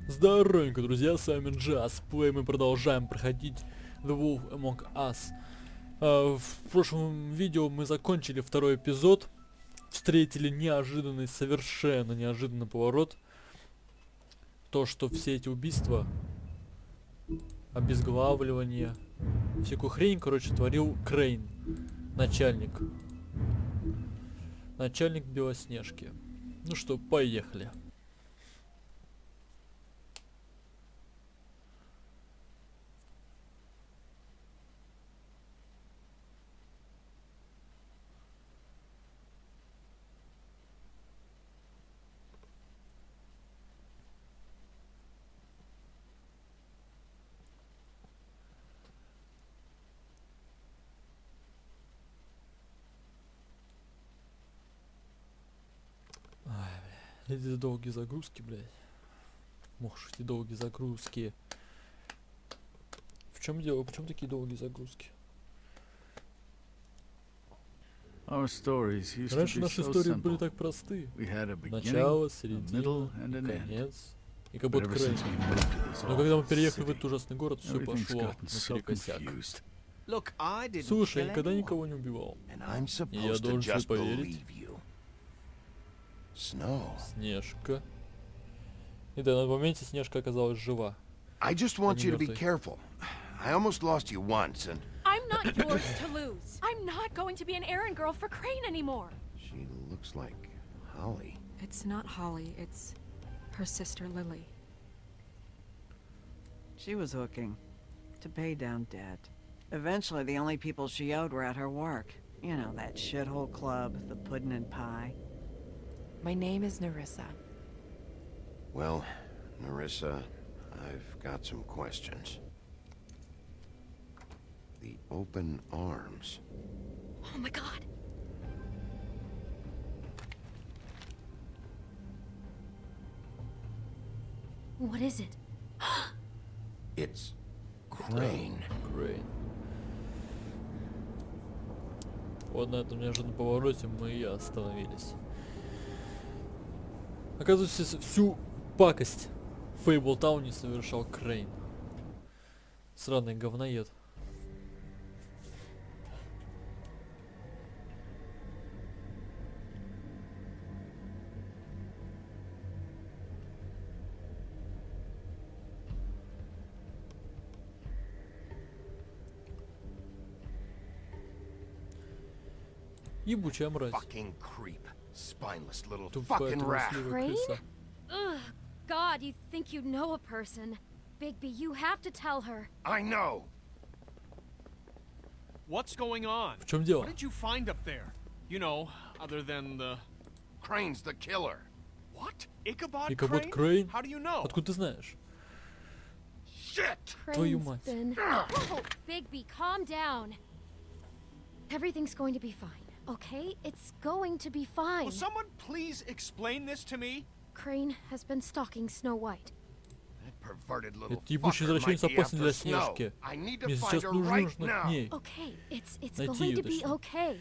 Здоровенько, друзья, с вами Джаз. Мы продолжаем проходить The Wolf Among Us. В прошлом видео мы закончили второй эпизод. Встретили неожиданный, совершенно неожиданный поворот. То, что все эти убийства, обезглавливание, всякую хрень, короче, творил Крейн, начальник. Начальник Белоснежки. Ну что, поехали. Эти долгие загрузки, блядь. Муж, эти долгие загрузки. В чем дело? Почему такие долгие загрузки? Раньше наши истории были так просты. Начало, середина, конец. И как будто Крейн. Но когда мы переехали в этот ужасный город, все пошло наперекосяк. Слушай, я никогда никого не убивал. И я должен тебе поверить. Снежка. И да, на моменте Снежка оказалась жива. I just want you to be careful. I almost lost you once, and I'm not yours to lose. I'm not going to be an errand girl for Crane anymore. she looks like Holly. It's not Holly, it's her sister Lily. She was hooking to pay down debt. Eventually, the only people she owed were at her work. You know, that shithole club, the pudding and pie. My name is Nerissa. Well, Nerissa, I've got some questions. The open arms. Oh my god. What is it? It's Crane. Крейн. Вот на этом неожиданном повороте мы и остановились. Оказывается, всю пакость в фейбл-тауне совершал Крейн. Сраный говноед. Ебучая мразь. Fucking creep. Spineless little Тупая fucking rat. трусливая крыса. Ugh, God, you think you know a person. Bigby, you have to tell her. I know. What's going on? В чем дело? What did you find up there? You know, other than the... Crane's the killer. What? Ichabod Ichabод Crane? Крейн? How do you know? Откуда ты знаешь? Shit! Твою Crane's мать. been... Oh, Bigby, calm down. Everything's going to be fine, okay? It's going to be fine. Will someone please explain this to me? Crane has been stalking Snow White. That perverted little Этот ебучий fucker might извращенец be опасен after для Snow. Снежки. I need to Мне find сейчас her нужно right к now. ней. Okay, it's Найти going её, to be точнее. okay.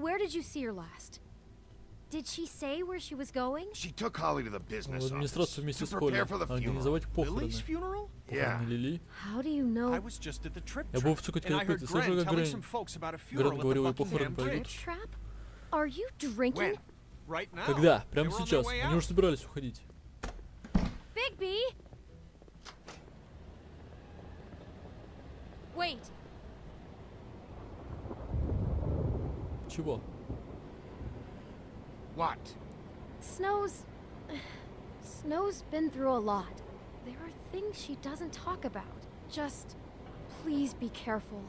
Where did you see her last? Did she say where she was going? She took Holly to the В business office администрацию вместе to с Холли. prepare for the funeral. Организовать похороны. Lily's funeral? Yeah. Похороны Лили. How do you know? I was just at the trip Я был trap, в цукать, and I когда heard ты слышал, Gren как telling Грейн. some folks about a Грен funeral at говорил, the и похороны Buckingham пройдут. Bridge. Trap? Are you drinking? When? Right now. Когда? They Прямо were on their сейчас. way Они out. уже собирались уходить. Bigby! Wait, Чего? What? Snow's been through a lot. There are things she doesn't talk about. Just please be careful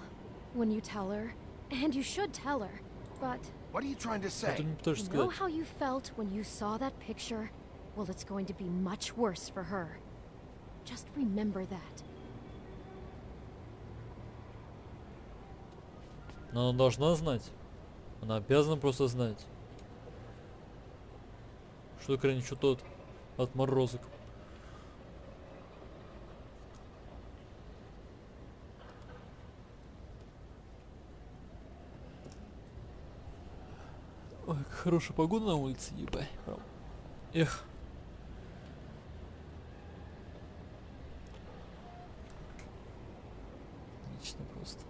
when you tell her. And you should tell her. But What are you trying to Что say? ты мне пытаешься you know сказать? how you felt when you saw that picture? Well, it's going to be much worse for her. Just remember that. Но она должна знать. Она обязана просто знать. Что Крейн еще тот отморозок. Ой, как хорошая погода на улице, ебать. Эх. Отлично просто.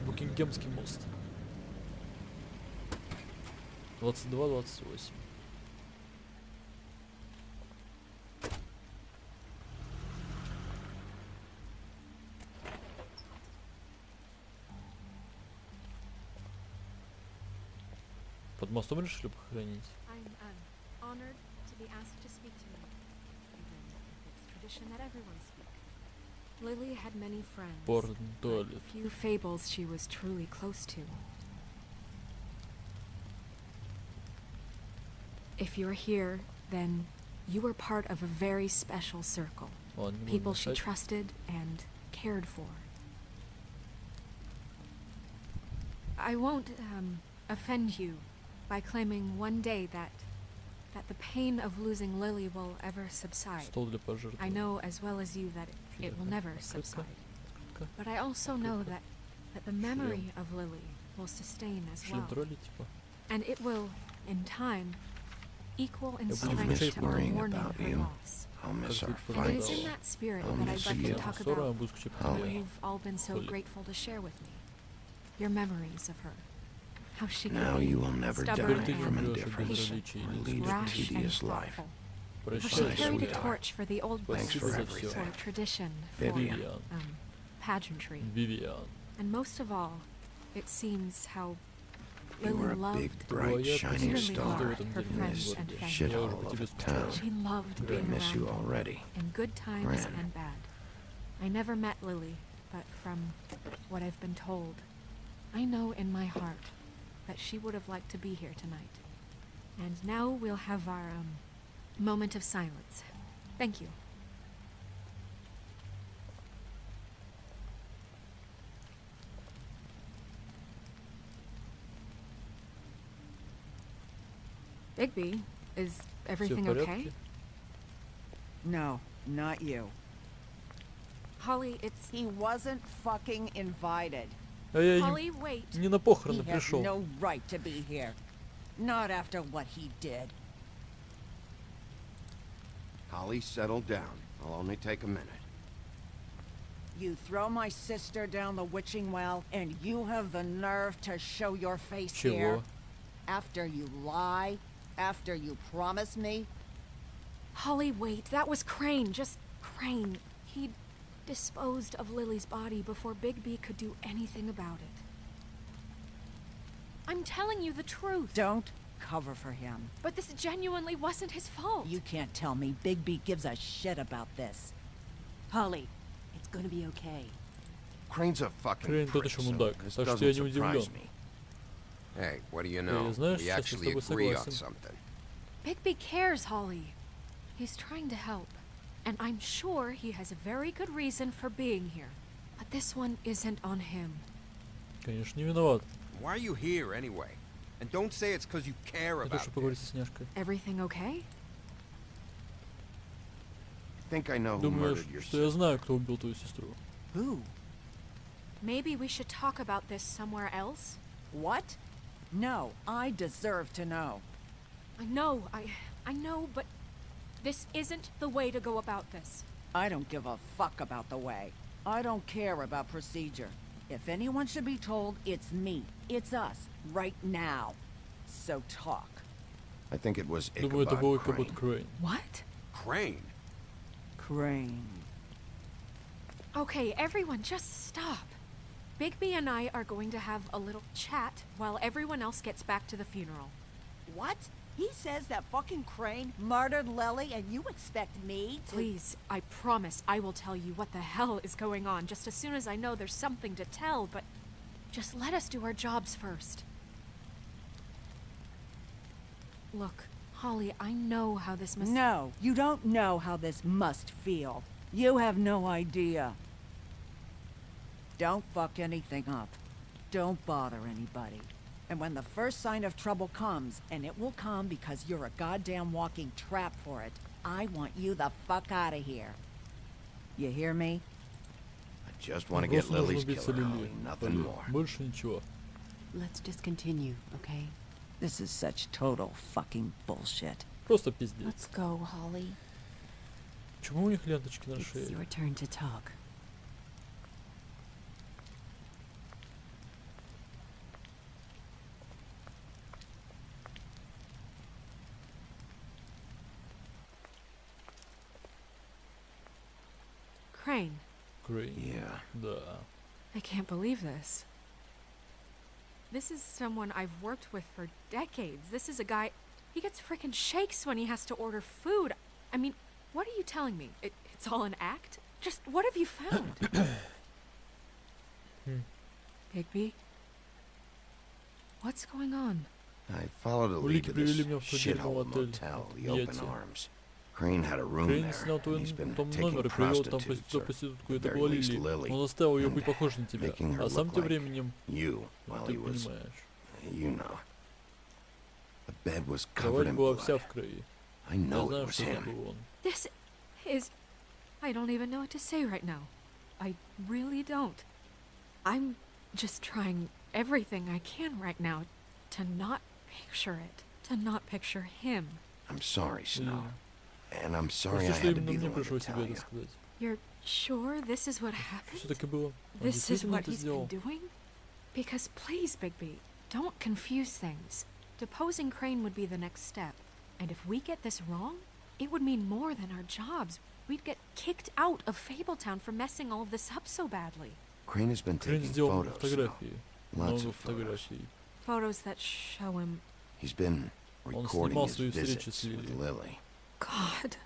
Букингемский мост. 22-28. Под мостом решили похоронить? I'm honored to be asked to speak to you, even if it's tradition that everyone speak. Lily had many friends, Порн, туалет. few fables she was truly close to. If you're here, then you were part of a very special circle. Ладно, не буду People she мешать. trusted and cared for. I won't offend you by claiming one day that the pain of losing Lily will ever subside. Стол для пожертвований. I know as well as you that it will never subside. But I also know that the memory of Lily will sustain as Шлем well. тролли, типа. And it will, in time, equal in I'll strength miss to the worrying mourning about of her you. loss. I'll miss our Как It is fights. in that spirit I'll that I'd miss like you. to talk Ссора, about буду скучать по Holly. what тебе. you've all been so Holly. grateful to share with me. Your memories of her. How she could Now be you will never stubborn die from and indifference patient, or lead a rash and tedious life. thoughtful. How Прощай, she carried a sweetheart. torch for the old Thanks ways, for Спасибо за everything. for tradition, for Vivian. Вивиан. pageantry. Вивиан. And most of all, it seems how You were Lily a loved, big, bright, Твоя shining dearly star loved in her this friends and world. family. Я уже shithole по of тебе a скучал. town. She loved I being miss you around already. in good times Ran. and bad. I never met Lily, but from what I've been told, I know in my heart that she would have liked to be here tonight. And now we'll have our moment of silence. Thank you. Bigby, is Все в everything okay? порядке? No, not you. Holly, it's... He wasn't fucking invited. А я Holly, wait. не на похороны He has пришел. no right to be here. Not after what he did. Holly, settle down. I'll only take a minute. You throw my sister down the witching well, and you have the nerve to show your face Чего? here? After you lie? After you promise me? Holly, wait. That was Crane. Just Crane. He disposed of Lily's body before Bigby could do anything about it. I'm telling you the truth. Don't cover for him. But this genuinely wasn't his fault. You can't tell me Bigby gives a shit about this. Holly, it's gonna be okay. Crane's a fucking Crane тот prick, еще so мудак, this так что doesn't я не surprise удивлен. me. Hey, what do you Я know? знаю, We сейчас я с actually тобой agree on согласен. something. Bigby cares, Holly. He's trying to help. And I'm sure he has a very good reason for being here. But this one isn't on him. Конечно, не виноват. Why are you here anyway? And don't say it's because you care Это about чтобы поговорить this. со Сняшкой. Everything okay? I think I know who Думаешь, murdered your что я sister. знаю, кто убил твою сестру? Who? Maybe we should talk about this somewhere else? What? No, I deserve to know. I know, but this isn't the way to go about this. I don't give a fuck about the way. I don't care about procedure. If anyone should be told, it's me. It's us. Right now. So talk. I think it was Думаю, это был Ichabod Ichabod Crane. Crane. What? Crane. Crane. Okay, everyone, just stop. Bigby and I are going to have a little chat while everyone else gets back to the funeral. What? He says that fucking Crane murdered Lily and you expect me to— Please, I promise I will tell you what the hell is going on just as soon as I know there's something to tell, but just let us do our jobs first. Look, Holly, I know how this must— No, you don't know how this must feel. You have no idea. Don't fuck anything up. Don't bother anybody. And when the first sign of trouble comes, and it will come because you're a goddamn walking trap for it, I want you the fuck out of here. You hear me? I just want to Просто get нужно Lily's убить killer, Лили. Holly. Nothing Поле. more. Больше ничего. Let's just continue, okay? This is such total fucking bullshit. Просто пиздец. Let's go, Holly. Почему у них ленточки на It's шее? your turn to talk. Crane, Крейн. Yeah. Да. I can't believe this. This is someone I've worked with for decades. This is a guy. He gets frickin' shakes when he has to order food. I mean, what are you telling me? It's all an act? Just what have you found? Bigby? What's going on? I followed a lead Улики to this привели меня в тот дерьмовый shithole отель. motel, the Open Йети. Arms. Crane had a room Крейн there, снял твой and he's been том taking номер и привел там prostitutes, or проститутку, at это the была very least Лили. Lily, Он заставил ее and быть похожей на тебя. making her А сам look тем like временем, you, while ты he was, понимаешь, you know. The bed was covered кровать in была blood. вся в крови. I Я know it знаю, was что это him. был он. This is. I don't even know what to say right now. I really don't. I'm just trying everything I can right now to not picture it, to not picture him. I'm sorry, Snow. Лили, And I'm sorry I прости, что had to именно be the мне one to пришлось тебе tell это you. сказать. You're sure this is what happened? Все таки было. Он This is действительно what это he's been сделал. doing? Because please, Bigby, don't confuse things. Deposing Crane would be the next step. And if we get this wrong, it would mean more than our jobs. We'd get kicked out of Fabletown for messing all of this up so badly. Crane has been Крейн taking сделал photos, Snow. фотографии. Lots Много of photos. фотографий. Photos that show him. He's been Он recording снимал his свои встречи visits с with Лили. Lily. God.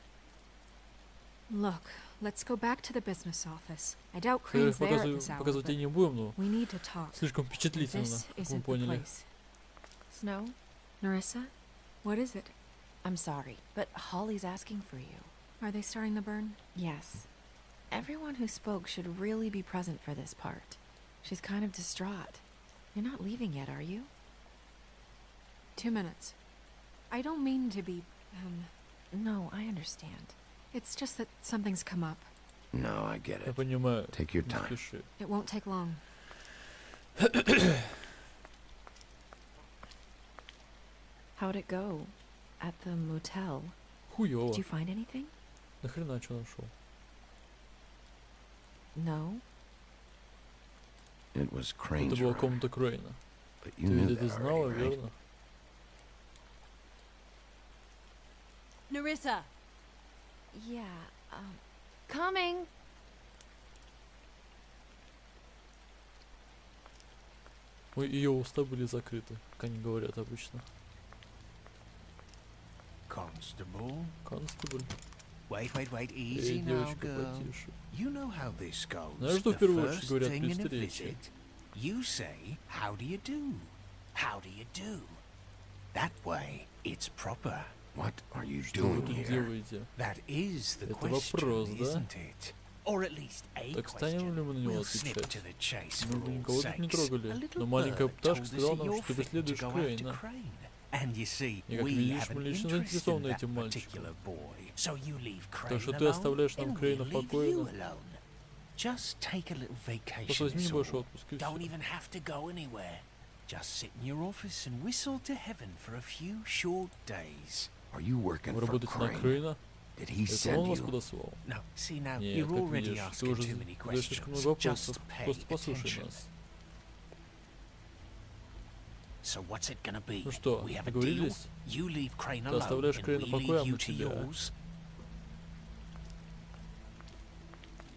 Look, let's go back to the business office. I doubt Во-первых, Crane's there at this hour, показывать but я не будем, но we need to talk. слишком впечатлительно, This как вы isn't the поняли. place. Snow, Narissa, what is it? I'm sorry, but Holly's asking for you. Are they starting the burn? Yes. Everyone who spoke should really be present for this part. She's kind of distraught. You're not leaving yet, are you? 2 minutes. I don't mean to be, No, I understand. it's just that something's come up. No, I get Я it. понимаю. Take your Не time. спеши. It won't take long. How'd it go? At the motel? Хуёво. Did you find anything? Нахрена что нашел? No? It was Это Crane's была room. комната Крейна. But you Ты knew ведь это that знала, already, right? верно? Narissa! Yeah, coming! Ой, ее уста были закрыты, как они говорят обычно. Constable. Констебль. Wait, Эй, easy now, девочка, girl. потише. You know how this goes. Знаешь, что в The первую очередь first говорят thing при in a встрече? visit, you say, how do you do? How do you do? That way, it's proper. What are you Что вы doing тут here? делаете? That is the Это question, вопрос, да? isn't it? Or at least a Так станем question. ли мы на него We'll snip отвечать? to the chase Мы for бы all никого тут не sakes. трогали, A little но маленькая bird пташка told us сказала that нам, you're что ты fitting to преследуешь go after Крейна. Crane. And you see, И как we видишь, have мы an лично interest заинтересованы in that этим мальчиком. particular boy. So you leave Crane Так что ты alone, оставляешь нам and Крейна в we'll leave покое, you да? alone. Just take a little vacation. Просто возьми is небольшой all. отпуск и Don't всё. even have to go anywhere. Just sit in your office and whistle to heaven for a few short days. Are you working Вы for работаете на Crane? Crane? Did he Это send он вас you? подослал? No, see now, Нет, you're как already видишь, ты asking уже too many задаешь слишком questions. много вопросов. Just pay Просто послушай attention. нас. So what's it gonna be? Ну что, We have a deal. договорились? You leave Crane Ты alone, оставляешь and Крейна we в покое, а leave you мы to тебя. yours.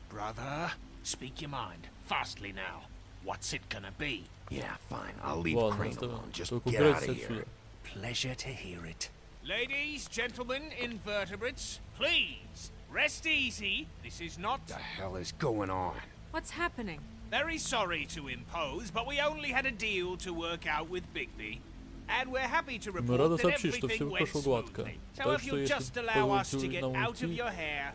Brother, speak your mind. Fastly now. What's it gonna be? Yeah, fine. I'll leave Ладно, Crane оставим. alone. Just Только get out убирайтесь of here. отсюда. Pleasure to hear it. Ladies, gentlemen, invertebrates, please, rest easy. This is not... What the hell is going on? What's happening? Very sorry to impose, but we only had a deal to work out with BIGBI. And we're happy to Мы report рады that сообщить, что все everything went прошло гладко. smoothly. So Так if что you'll just если allow us to позволите get нам out of уйти, your hair...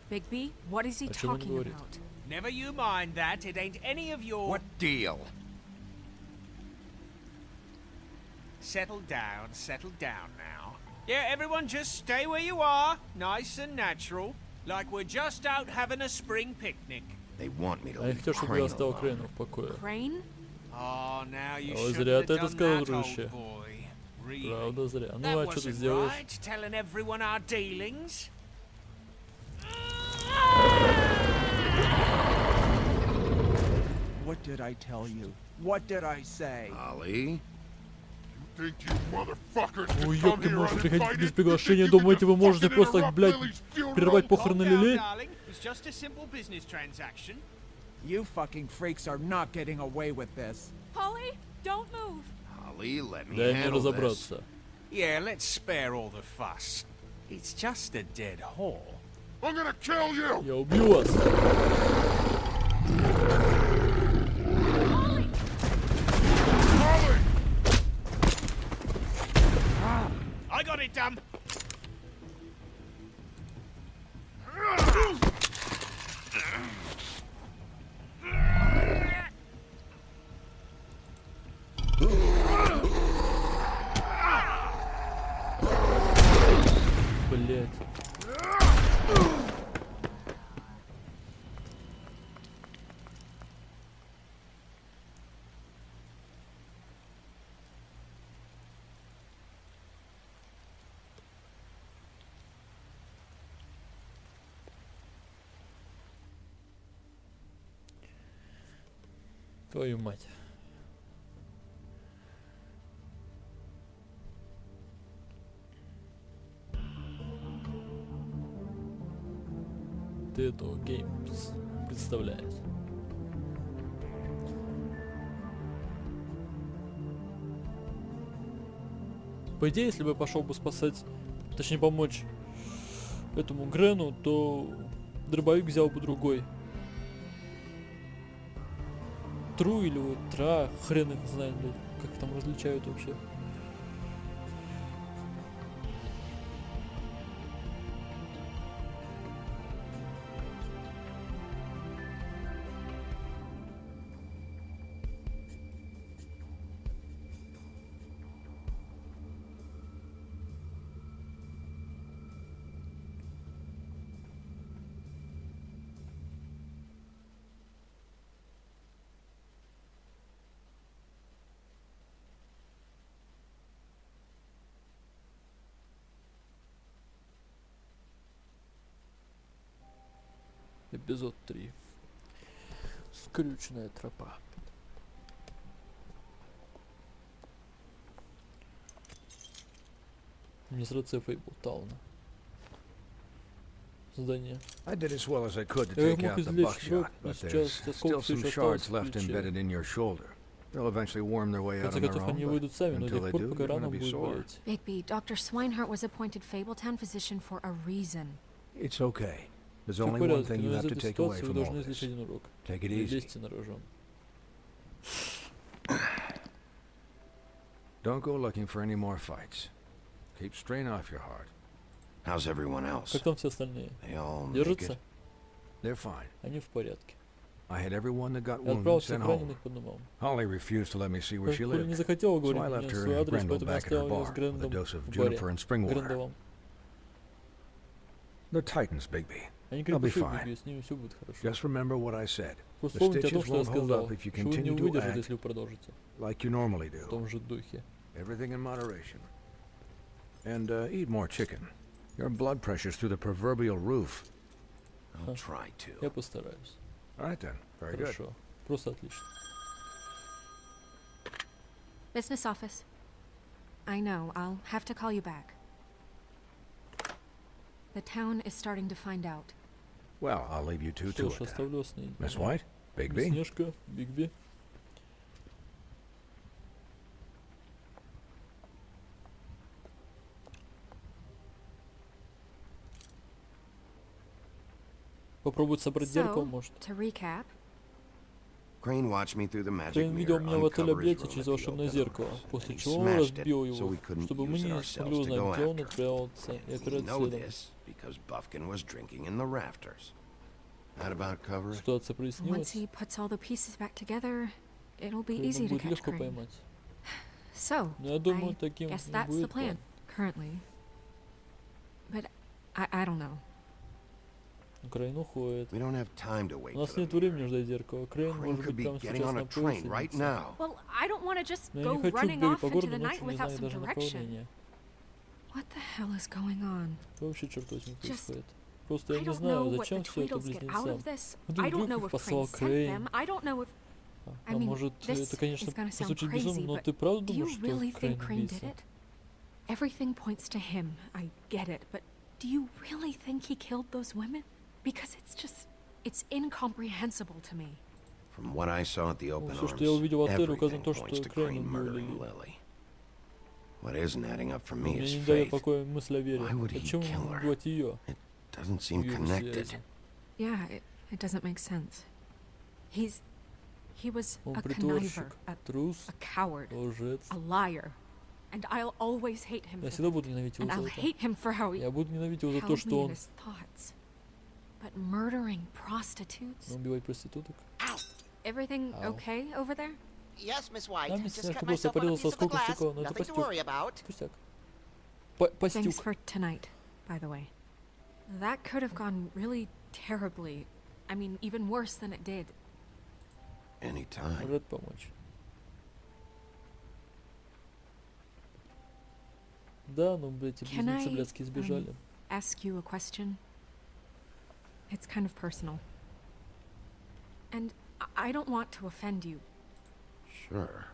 Bigby, what is he О чем он talking говорит? about? Never you mind that, it ain't any of your... What deal? Settle down now. Yeah, everyone just stay where you are, nice and natural, like we're just out having a spring picnic. They want me to А я leave хотел, чтобы я Crane оставил alone. Крейна в покое. Crane? Oh, now you Ой, shouldn't зря have ты это done сказал, that, дружище. old boy. Really. Правда зря. Ну That а что ты wasn't сделаешь? right, telling everyone our dealings. What did I tell you? What did I say? Ollie? Ой, ёб, ты можешь приходить без приглашения. Думаете, вы можете просто так, блядь, прервать похороны Лили? You fucking freaks are not getting away with this. Polly, don't move. Ollie, let me Дай мне handle this. разобраться. Yeah, let's spare all the fuss. It's just a dead whore. I'm gonna kill you! Я убью вас. I got it done. Блять. Твою мать. ТРЕТьЕГО Games представляет. По идее, если бы я пошел бы спасать, точнее помочь этому Грену, то дробовик взял бы другой. Тру или вот тра, хрен их знает, блядь, как там различают вообще. Эпизод 3. Скрюченная тропа. Администрация фейбл-тауна. Здание. I did as well as I could to Я take мог out the извлечь buckshot, срок, но but сейчас there's осколки still все some еще shards остались в left плече. embedded in your shoulder. They'll eventually worm their way В out конце on their концов, они own, выйдут сами, but но до until тех they пор, do, пока you're рана gonna be будет sore. болеть. Bigby, Dr. Swinehart was appointed Fable-Town physician for a reason. It's okay. There's Всё в only one порядке, thing you но из have to этой take away ситуации вы from all должны this. извлечь один урок. Take it Не easy. лезьте на рожон. Don't go looking for any more fights. Keep strain off your heart. How's everyone else? Как там все остальные? They all make Держатся? it? They're fine. Они в порядке. I had everyone that got Я wounded отправил sent всех home. раненых по домам. Holly refused to let me see where she Коля не lived, захотела so говорить I мне left свой her адрес, Grendel поэтому я back at her оставил ее с bar with a Грендом dose of в баре. juniper and spring water. Грендовом. They're Titans, Bigby. Они They'll be крепыши, fine. Бигби, с ними все будет хорошо. Just remember what I said. Просто The помните о том, stitches что я won't hold сказал, up if you что вы не continue to выдержите, act если вы продолжите like you normally в do. том же духе. Everything in moderation. And eat more chicken. Your blood pressure's through the proverbial roof. I'll try to. Я постараюсь. All right then. Very good. Хорошо. Просто отлично. Business office. I know, I'll have to call you back. The town is starting to find out. Well, I'll leave you two Что to ж, it then. оставлю вас на Miss White? Bigby? Снежка, Бигби. Попробовать собрать зеркало, So, может. to recap, Crane watched me through the magic Крейн видел mirror, меня в отеле uncover his объятия room через if he волшебное opened зеркало, doors, после and he чего он smashed разбил it, so его, we couldn't чтобы use мы it не ourselves смогли to узнать, go где он after. отправился и We отправить know следом. this because Buffkin was drinking in the rafters. That about cover it? Ситуация once прояснилась. he puts all the pieces back together, it'll be Крейна easy to будет catch легко Crane. поймать. So, Но я думаю, I таким guess и that's the будет план. plan, currently. But I don't know. Крейн уходит. We don't have time to wait У нас for нет the времени ждать зеркало. Крейн Crane может could быть be прямо getting сейчас on на a train right поезде. now. Well, I don't want to just Но я go не хочу running бегать off по into городу the night ночью, не without зная some даже direction. направления. What the hell is going on? Что вообще, черт возьми, Just- происходит? Просто я I не don't know знаю, what зачем the все это Tweedles get out of близнецам. this. Вдруг I don't know их if послал Crane sent Крейн. them. I don't know if... I mean, может, this это, конечно, is gonna sound прозвучит crazy, безумно, но but ты правда do you думаешь, что really think Крейн Crane did убийца? it? Everything points to him. I get it, but do you really think he killed those women? Because it's incomprehensible to me. From what I saw at the open Все, что я увидел в arms, отеле, указано everything то, что points to Крейн Crane убил murdering Лили. Lily. What isn't adding up for Мне me is не дает faith. покоя мысль о вере. Why would he Почему kill her? убивать ее? It doesn't seem в его connected. связи? Yeah, it doesn't make sense. He was Он a притворщик, conniver, трус, a coward, лжец. a liar, and I'll always hate him Я for всегда that. буду ненавидеть And его I'll за это. hate him for how he Я буду ненавидеть его за то, held me что in он his thoughts. But murdering prostitutes? убивает проституток. Everything Ow. okay over there? Yes, Miss White. Да, мисс Just Снежка, cut просто я myself on a порезался piece of the осколком glass. стекла, но это Nothing to worry пустяк. about. Пустяк. Thanks Постюк. for tonight, by the way. That could have gone really terribly. I mean, even worse than it did. Anytime. Рад помочь. Да, ну, блядь, эти Can близнецы I, блядские сбежали. Ask you a question? It's kind of personal. And I don't want to offend you. Sure.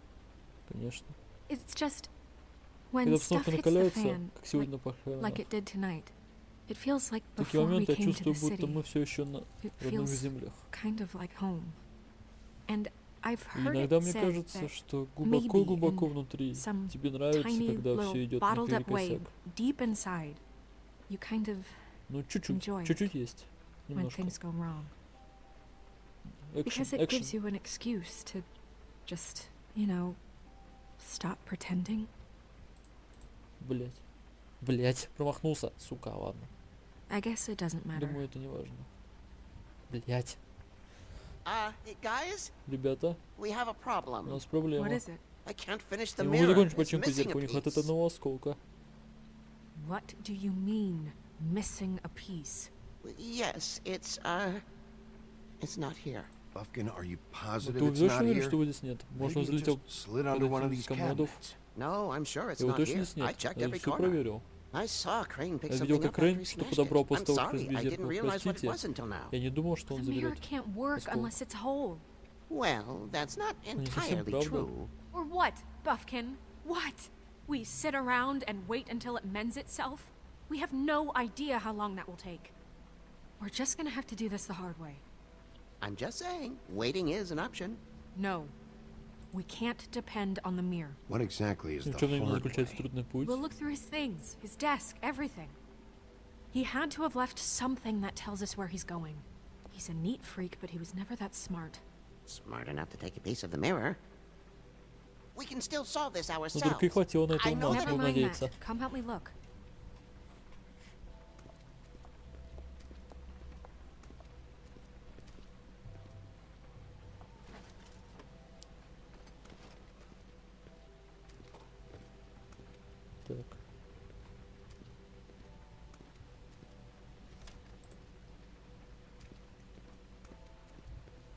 Конечно. It's just when Когда stuff обстановка hits the накаляется, fan, как сегодня на like похоронах, it did tonight, it feels like в такие before we моменты я came to чувствую, the будто мы city, все еще на it родных feels землях. kind of like home. And I've И heard иногда it мне said кажется, that что maybe глубоко-глубоко in внутри some тебе нравится, tiny когда все little идет bottled up way, наперекосяк. deep inside, you kind of Ну, чуть-чуть, enjoy it чуть-чуть есть. when Немножко. things go wrong. Экшен, Because it экшен. gives you an excuse to just, you know, stop pretending. Блять. Блять, промахнулся. Сука, ладно. I guess it doesn't matter. Думаю, это не важно. Блять. Guys, Ребята, we have a у problem. нас проблема. What is it? I can't finish the Я не могу mirror. закончить It's починку missing зеркала, a не хватает piece. одного осколка. What do you mean, missing a piece? Yes, it's not here. Buffkin, are you Ну, positive ты it's уверен, not что here? его здесь нет? Может, он Maybe it залетел just slid под under one of один these из комодов? cabinets. No, I'm sure it's Его not точно here. здесь I нет? checked Я every все corner. проверил. I saw Crane pick Я something видел, как up after Крейн he что smashed подобрал it. после I'm того, как sorry, разбил I didn't зеркало. realize what it Простите, was until now. я не думал, что The он mirror заберет. can't work осколок. unless it's whole. Well, that's not не совсем entirely правда. true. Or what, Buffkin? What? We sit around and wait until it mends itself? We have no idea how long that will take. We're just gonna have to do this the hard way. I'm just saying, waiting is an option. No. We can't depend on the mirror. What exactly is И the в чем именно hard заключается way? трудный путь? We'll look through his things, his desk, everything. He had to have left something that tells us where he's going. He's a neat freak, but he was never that smart. Smart enough to take a piece of the mirror. We can still solve this Но ourselves. только и хватило на это I know ума, that чтобы Never mind надеяться. that. Come help me look. Так.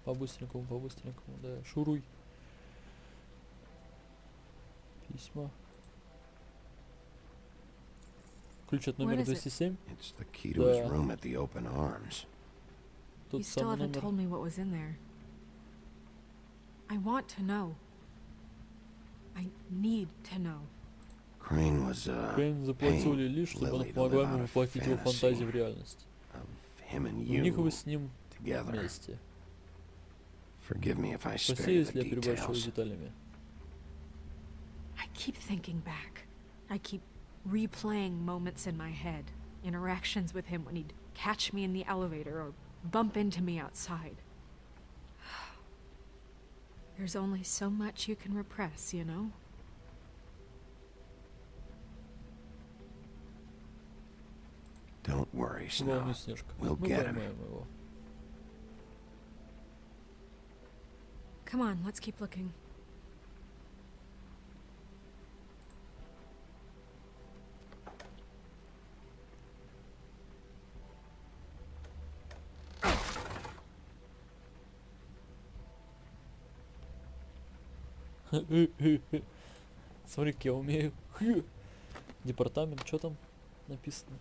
По-быстренькому, да. Шуруй. Письма. Ключ от номера What is it? 207. It's the key to his Да. room at the open arms. You Тот still самый haven't номер. told me what was in there. I want to know. I need to know. Crane was Крейн заплатил paying Лили, чтобы она Lily to помогла live ему out a воплотить его fantasy фантазии в реальность. of him and У них вы с you ним together. вместе. Forgive me if I Прости, spare you если the я переборщиваю details. деталями. I keep thinking back. I keep replaying moments in my head. Interactions with him when he'd catch me in the elevator or bump into me outside. There's only so much you can repress, you know? Don't worry, Не волнуйся, Snow. Снежка. We'll Мы get him. поймаем его. Come on, let's keep looking. Смотри, как я умею. Департамент, что там написано?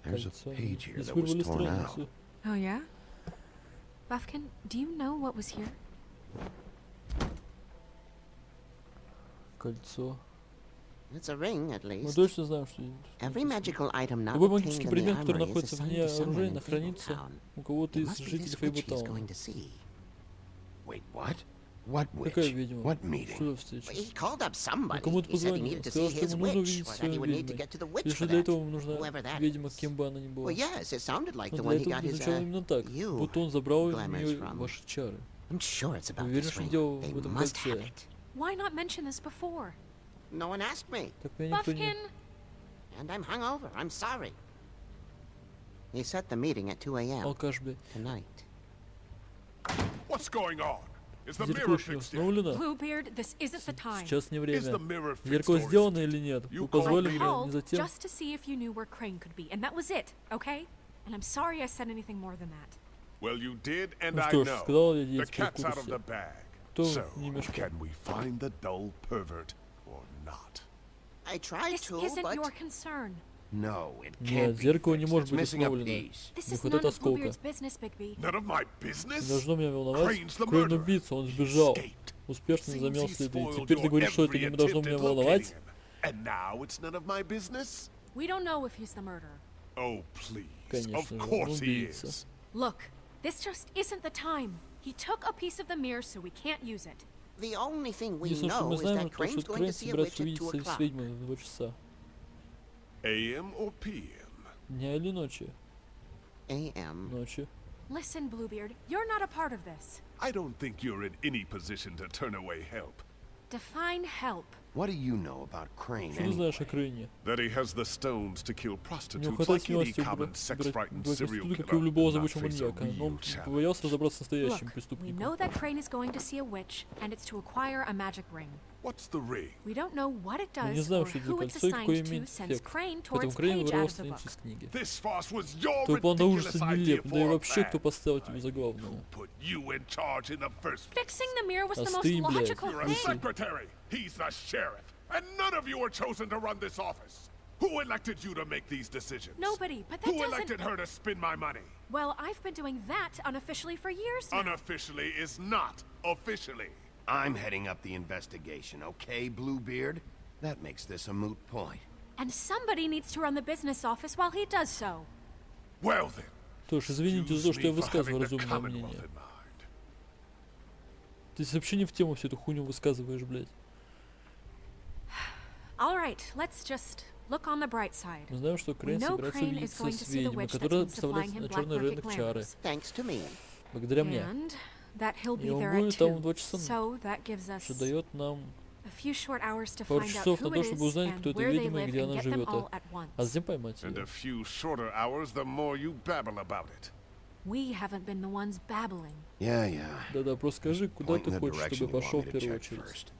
There's a Кольцо. page here Здесь that was вырвали torn out. страницу. Oh, yeah? Buffkin, do you know what was here? Кольцо. It's a ring, at Мы least. точно знаем, что Every magical item not любой obtained магический in the предмет, который armory, is находится вне assigned to someone оружия, in хранится Fable-town. у кого-то It из must be жителей this witch he's фейбл-тауна. going to see. Wait, what? What Какая witch? ведьма? What meeting? Что за встреча? He called up somebody. Кому-то He said he позвонил, needed to сказал, see что his ему нужно witch, увидеть or that свою he would need to ведьму. get to the И witch что for для that. этого ему нужна Whoever that ведьма, is. кем бы она ни была. Well, yes, it sounded like Но the для one he этого got his звучало именно так, you будто он забрал у glamours нее from. ваши чары. I'm sure it's about Уверен, this что ring. дело They в этом must have кольце. it. Why not mention this before? No one asked me. Так меня никто не... Buffkin! And I'm hungover. I'm sorry. He set the meeting at 2 a.m. Алкаш, блядь. tonight. What's going on? Is the Зеркало mirror еще не fixed yet? установлено? Bluebeard, this isn't the time. Сейчас не Is время. the mirror fixed Зеркало or сделано isn't it? или нет? You Вы called позволили me. мне не Called затем? just to see if you knew where Crane could be, and that was it, okay? And I'm sorry I said anything more than that. Well, you did, and Ну I что ж, know. сказал я The ей теперь в cat's out of the курсе. bag. Кто So, не мешкал? can we find the dull pervert or not? I tried This to, isn't but your concern. No, it Нет, can't be зеркало не fixed. может It's быть missing a установлено. piece. This Не is хватает none of осколка. Bluebeard's business, Bigby. None of my business? Не должно меня волновать. Crane's the Крейн murderer. убийца, он He сбежал. escaped. Успешно Seems замел he следы. spoiled Теперь ты your говоришь, что это every не должно attempt меня at волновать? locating him. And now it's none of my business? We don't know if he's the murderer. Oh, please. Конечно Of же, он course he убийца. is. Look, this just isn't the time. He took a piece of the mirror, so we can't use it. the only thing we Единственное, что know мы is знаем, that это то, Crane's что going Крейн to see a собирается witch at 2 увидеться с o'clock. ведьмой в 2 часа. AM or PM? Дня или ночи? A.M. Ночи. Listen, Bluebeard, you're not a part of this. I don't think you're in any position to turn away help. Define help. What do you know about Crane Что ты anyway? знаешь о Крейне? That he has the stones to kill У него prostitutes хватает like any смелости common убирать sex-frightened serial проституток, как и у killer любого and not забычего face a маньяка, но он real боялся разобраться с настоящим Look, we know преступником. that Crane is going to see a witch, and it's to acquire a magic ring. What's the ring? We don't know what it Мы не does знаем, or что это за who it's кольцо и какой assigned to имеет since эффект. Crane tore Поэтому its Крейн page вырвал out of the страницу book. из книги. This farce was your Твой план до ужаса ridiculous idea нелеп, да и for a вообще, plan. кто поставил тебя за главного? Put you in charge in the first place. Fixing the mirror was А the most ты, блядь, logical You're a thing. secretary. He's the sheriff. And none of you are chosen to run this office. Who elected you to make these decisions? Nobody, but that Who doesn't... elected her to spend my money? Well, I've been doing that unofficially for years now. Unofficially is not officially. I'm heading up the investigation, okay, Bluebeard? That makes this a moot point. And somebody needs to run the business office while he does so. Well then, Что ж, извините за то, что я excuse me for высказываю having the разумное Commonwealth мнение. in mind. Ты вообще не в тему всю эту хуйню высказываешь, блядь. All right, let's just look on the bright side. Мы знаем, что Крейн We know собирается Crane is увидеться going to с see the ведьмой, witch которая that's been supplying поставляет him на black черный market рынок чары. glamours. Thanks to me. Благодаря мне. And that he'll be И он there at будет там в 2. 2 часа, So that gives us что дает нам a few short hours to пару find out часов на who то, it чтобы is узнать, and кто эта where they ведьма и live где and она get them живет, all at а once. затем поймать And ее. a few shorter hours, the more you babble about it. We haven't been the ones babbling. Yeah. Да-да, просто скажи, куда Point ты in the хочешь, direction чтобы you want пошел me в to первую check очередь. first.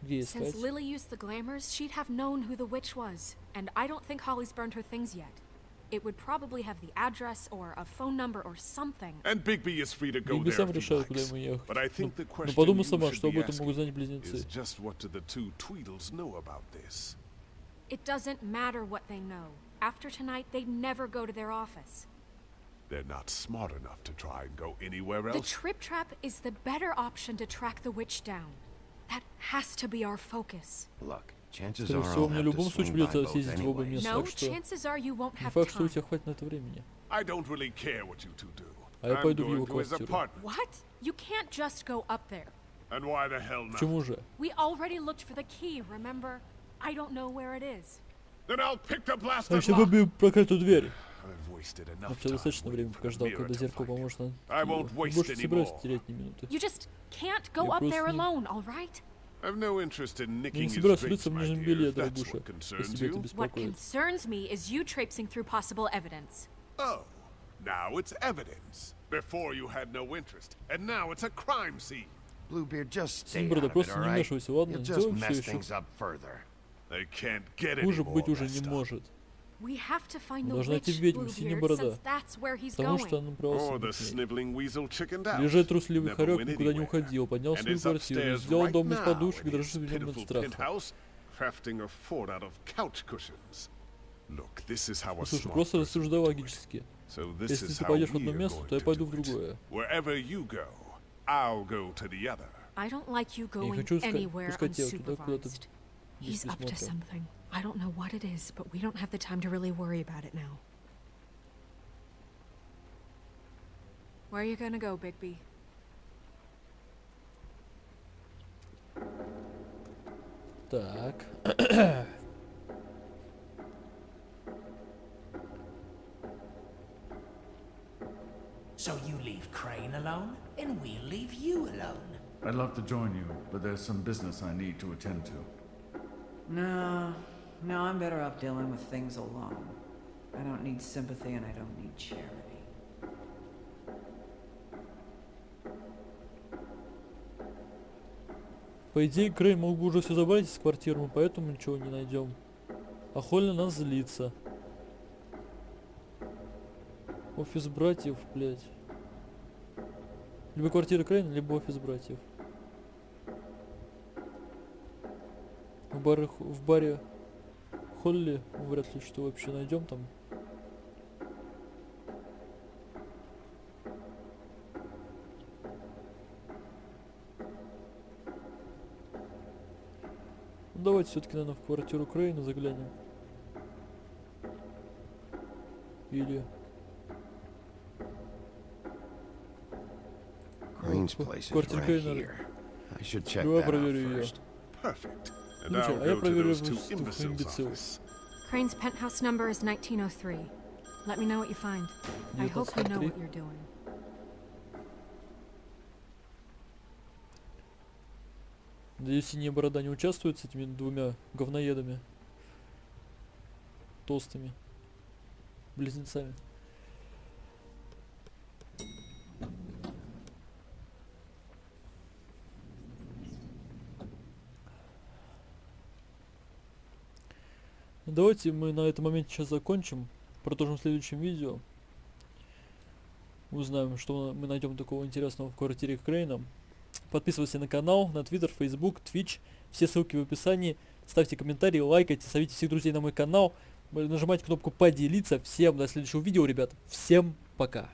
Где Since искать? Lily used the glamours, she'd have known who the witch was, and I don't think Holly's burned her things yet. It would probably have the address or a phone number or something. And Bigby is free to go Бигби there сам if he решает, куда likes. ему ехать. But I think the Но question подумай you сама, should что об be этом могут знать asking близнецы. is just what do the two Tweedles know about this? It doesn't matter what they know. After tonight, they'd never go to their office. They're not smart enough to try and go anywhere The else. trip trap is the better option to track the witch down. That has to be our focus. Look, chances Скорее are всего, I'll мне в have to любом swing случае by придется both съездить в оба anyways. места, No, так что chances are you won't не have факт, что у time. тебя хватит на это времени. I don't really care what you two do. А я I'm пойду в going его to his квартиру. apartment. What? You can't just go up there. And why the hell not? Почему же? We already looked for the key, remember? I don't know where it is. Then I'll pick the А blasted если lock. выбью проклятую дверь? I've wasted Я enough все time достаточно времени waiting for the подождал, mirror когда to зеркало find поможет it. найти I won't его. waste Больше не собираюсь any more. терять ни минуты. You just can't go Я up there просто не- alone, all right? I've no interest in Я nicking не his собираюсь brakes, рыться в my нижнем dear, белье, if that's дорогуша, what если concerns тебя это you. What беспокоит. concerns me is you traipsing through possible evidence. Oh, now it's evidence. Before you had no interest, and now it's a crime scene. Bluebeard, just stay out Симброда, of it, просто all не right? вмешивайся, ладно? You'll just Делай все mess еще things up further. They can't get хуже any more быть уже не messed up. может. We have to find Мы the должны найти witch, ведьму, синяя Bluebeard, борода. since that's where he's Потому что going. он направился Or the к ней. sniveling weasel chickened out. Лежит трусливый Never хорек, went никуда не anywhere. уходил, поднял And свою is квартиру, upstairs сделал right дом из now подушек и in дрожит his в нем от pitiful страха. penthouse, crafting a fort out of couch cushions. Look, this is how a Слушай, smart просто person рассуждай would do it. логически. So this Если is ты how пойдешь в we одно are место, going то я to пойду do в it. другое. Wherever you go, I'll go to the other. I don't like you Я не going хочу anywhere пускать тебя туда, куда ты unsupervised. без He's up to присмотра. something. I don't know what it is, but we don't have the time to really worry about it now. Where are you gonna go, Bigby? Так. So you leave Crane alone, and we'll leave you alone. I'd love to join you, but there's some business I need to attend to. No, I'm better off dealing with things alone. I don't need sympathy and I don't need charity. По идее, Крейн мог бы уже все забрать из квартиры, мы поэтому ничего не найдем. А Холли нас злится. Офис братьев, блядь. Либо квартира Крейна, либо офис братьев. В баре Холли вряд ли что вообще найдем там. Ну, давайте все-таки, наверное, в квартиру Крейна заглянем. Или... Green's place is Квартира right Крейна. here. I should check Давай that out проверю ее. first. Perfect. And Ну I'll чё, а я go to проверю those two двух imbeciles' имбецилов. office. Crane's penthouse number is 1903. Let me know what you find. I hope you know 1903. what you're doing. Надеюсь, синяя борода не участвует с этими двумя говноедами. Толстыми. Близнецами. Давайте мы на этом моменте сейчас закончим. Продолжим в следующем видео. Узнаем, что мы найдем такого интересного в квартире Крейна. Подписывайтесь на канал, на Twitter, Facebook, Twitch. Все ссылки в описании. Ставьте комментарии, лайкайте, зовите всех друзей на мой канал. Нажимайте кнопку поделиться. Всем до следующего видео, ребят. Всем пока.